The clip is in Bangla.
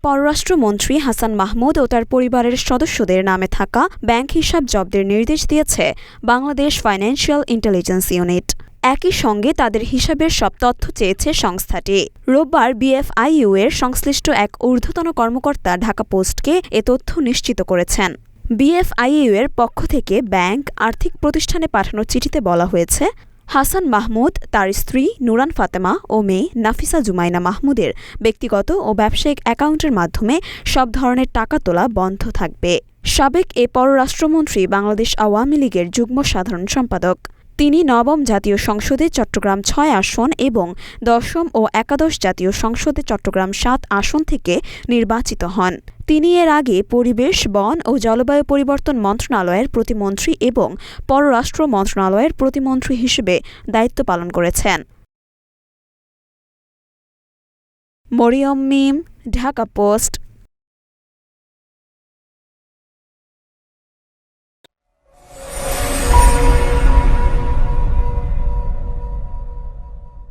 পররাষ্ট্রমন্ত্রী হাসান মাহমুদ ও তার পরিবারের সদস্যদের নামে থাকা ব্যাংক হিসাব জব্দের নির্দেশ দিয়েছে বাংলাদেশ ফাইন্যান্সিয়াল ইন্টেলিজেন্স ইউনিট। একই সঙ্গে তাদের হিসাবের সব তথ্য চেয়েছে সংস্থাটি। রোববার বিএফআইইউ এর সংশ্লিষ্ট এক ঊর্ধ্বতন কর্মকর্তা ঢাকা পোস্টকে এ তথ্য নিশ্চিত করেছেন। বিএফআইইউ এর পক্ষ থেকে ব্যাংক আর্থিক প্রতিষ্ঠানে পাঠানো চিঠিতে বলা হয়েছে, হাসান মাহমুদ, তার স্ত্রী নুরান ফাতেমা ও মেয়ে নাফিসা জুমাইনা মাহমুদের ব্যক্তিগত ও ব্যবসায়িক অ্যাকাউন্টের মাধ্যমে সব ধরনের টাকা তোলা বন্ধ থাকবে। সাবেক এ পররাষ্ট্রমন্ত্রী বাংলাদেশ আওয়ামী লীগের যুগ্ম সাধারণ সম্পাদক। তিনি নবম জাতীয় সংসদে চট্টগ্রাম ৬ আসন এবং দশম ও একাদশ জাতীয় সংসদে চট্টগ্রাম ৭ আসন থেকে নির্বাচিত হন। তিনি এর আগে পরিবেশ, বন ও জলবায়ু পরিবর্তন মন্ত্রণালয়ের প্রতিমন্ত্রী এবং পররাষ্ট্র মন্ত্রণালয়ের প্রতিমন্ত্রী হিসেবে দায়িত্ব পালন করেছেন। মরিয়ম মিম, ঢাকা পোস্ট।